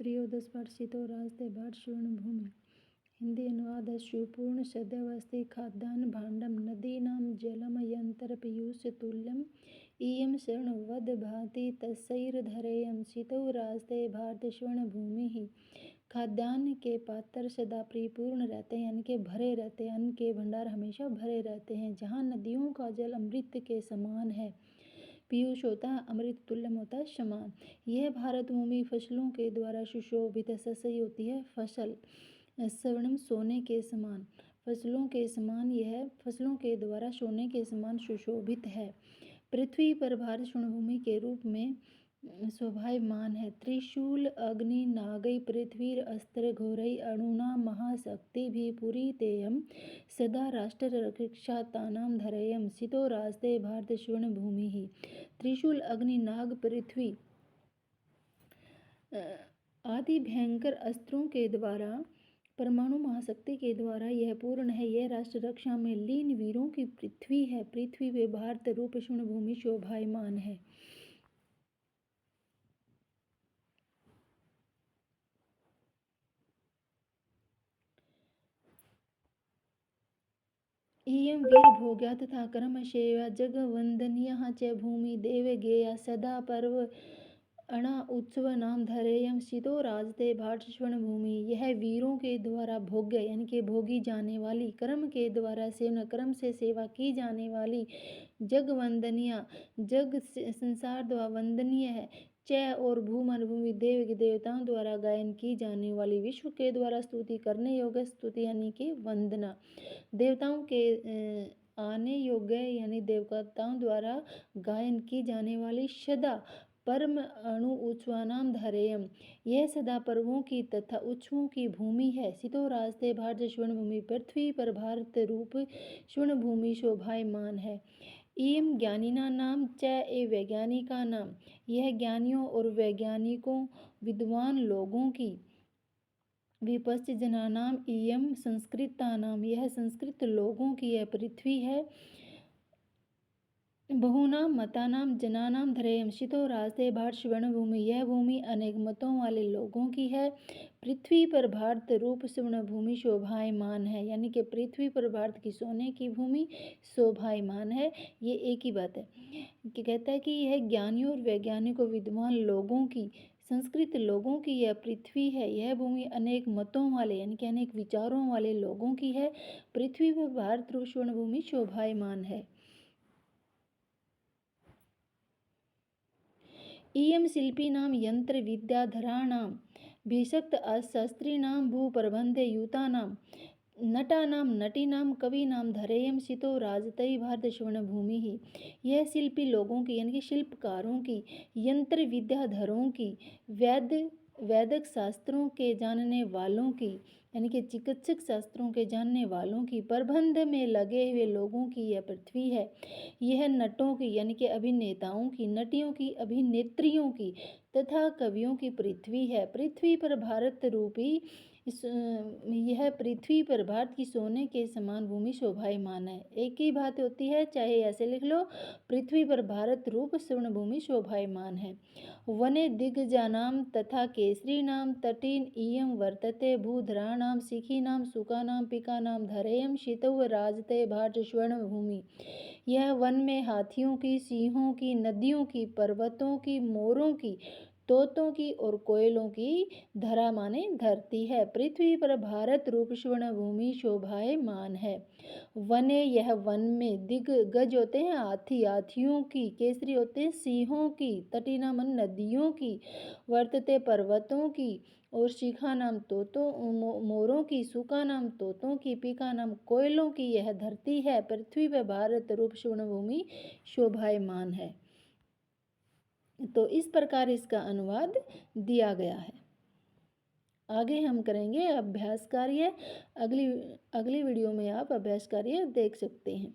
त्रयोदश पाठ शीतो राजते भाट स्वर्ण भूमि। हिंदी अनुवाद है। सुपूर्ण सद्यवस्ति खाद्यान्न भाण्डम नदीनां जलम यंत्र पीयूष तुल्यम इयं शरणवद भाति तस्सैर्धरेयं शीतो राजते भारत स्वर्ण भूमि ही। खाद्यान्न के पात्र सदा परिपूर्ण रहते हैं, यानी कि भरे रहते हैं। अन्न के भंडार हमेशा भरे रहते हैं। जहाँ नदियों का जल अमृत के समान है, पीयूष होता है, अमृत तुल्यम होता है समान। यह भारत भूमि फसलों के द्वारा सुशोभित है। ससई होती है फसल, स्वर्णम सोने के समान, फसलों के समान। यह फसलों के द्वारा सोने के समान सुशोभित है। पृथ्वी पर भारत स्वर्ण के रूप में शोभायमान है। त्रिशूल अग्नि नागई पृथ्वी अस्त्र घोरई अणुना महाशक्ति भी पुरी तेयम सदा राष्ट्र रक्षातानाम धरेयम शीतो राजते भारत स्वर्ण भूमि ही। त्रिशूल अग्नि नाग पृथ्वी आदि भयंकर अस्त्रों के द्वारा, परमाणु महाशक्ति के द्वारा यह पूर्ण है। यह राष्ट्र रक्षा में लीन वीरों की पृथ्वी है। पृथ्वी पे भारत रूप स्वर्ण भूमि शोभायमान है। इयं वीर भोग्या तथा कर्म सेवा जग वंदनीय च भूमि देव गेया सदा पर्व अणा उत्सव नाम धरेयम शीतो राजते भाट स्वर्ण भूमि। यह वीरों के द्वारा भोग्य, यानी कि भोगी जाने वाली, कर्म के द्वारा सेवन, कर्म से सेवा की जाने वाली, जग वंदनीय, जग संसार द्वारा वंदनीय है, च और भूमन भूमि देव देवताओं द्वारा गायन की जाने वाली, विश्व के द्वारा स्तुति करने योग्य, स्तुति यानी कि वंदना, देवताओं के आने योग्य यानी देवताओं द्वारा गायन की जाने वाली, सदा परम अणु उत्सवानाम धरेयम, यह सदा पर्वों की तथा उत्सवों की भूमि है। शीतो राजते भारत स्वर्ण भूमि, पृथ्वी पर भारत रूप स्वर्ण भूमि शोभायमान है। इम ज्ञानिना नाम च ए वैज्ञानिका नाम, यह ज्ञानियों और वैज्ञानिकों विद्वान लोगों की, विपश्च जनानाम इयम संस्कृता नाम, यह संस्कृत लोगों की यह पृथ्वी है। बहुनाम मतानाम जनानाम धरेयम शीतो राजते भारत स्वर्ण भूमि, यह भूमि अनेक मतों वाले लोगों की है। पृथ्वी पर भारत रूप स्वर्ण भूमि शोभायमान है, यानी कि पृथ्वी पर भारत की सोने की भूमि शोभायमान है। ये एक ही बात है कि कहता है कि यह ज्ञानियों और वैज्ञानिकों विद्वान लोगों की, संस्कृत लोगों की यह पृथ्वी है। यह भूमि अनेक मतों वाले यानी कि अनेक विचारों वाले लोगों की है। पृथ्वी पर भारत रूप स्वर्ण भूमि शोभायमान है। इयं शिल्पिनां यंत्र विद्याधराणां भिषक्त शास्त्रीणां भूप्रबंधे युतानां नटानां नटीनां कवीनां धरेयम शीतो राजतई भारत स्वर्ण भूमि ही। यह शिल्पी लोगों की यानी कि शिल्पकारों की, यंत्र विद्याधरों की, वैदिक शास्त्रों के जानने वालों की, यानी कि चिकित्सक शास्त्रों के जानने वालों की, प्रबंध में लगे हुए लोगों की यह पृथ्वी है। यह नटों की यानी कि अभिनेताओं की, नटियों की, अभिनेत्रियों की तथा कवियों की पृथ्वी है। पृथ्वी पर भारत रूपी यह पृथ्वी पर भारत की सोने के समान भूमि शोभायमान है। एक ही बात होती है, चाहे ऐसे लिख लो, पृथ्वी पर भारत रूप स्वर्ण भूमि शोभायमान है। वने दिग्गजानां तथा केसरीणां तटीन इयं वर्तते भूधराणां शिखीनां सुकानां पिकानां धरेयं शीतौ राजते भारत स्वर्ण भूमि। यह वन में हाथियों की, सिंहों की, नदियों की, पर्वतों की, मोरों की, तोतों की और कोयलों की धरा माने धरती है। पृथ्वी पर भारत रूप स्वर्ण भूमि शोभायमान है। वने यह वन में, दिग्गज होते हैं हाथी, हाथियों की, केसरी होते हैं सिंहों की, तटीना मन नदियों की, वर्तते पर्वतों की, और शिखा नाम तोतों मोरों की, सुका नाम तोतों की, पिका नाम कोयलों की यह धरती है। पृथ्वी पर भारत रूप स्वर्ण भूमि शोभायमान है। तो इस प्रकार इसका अनुवाद दिया गया है। आगे हम करेंगे अभ्यास कार्य। अगली वीडियो में आप अभ्यास कार्य देख सकते हैं।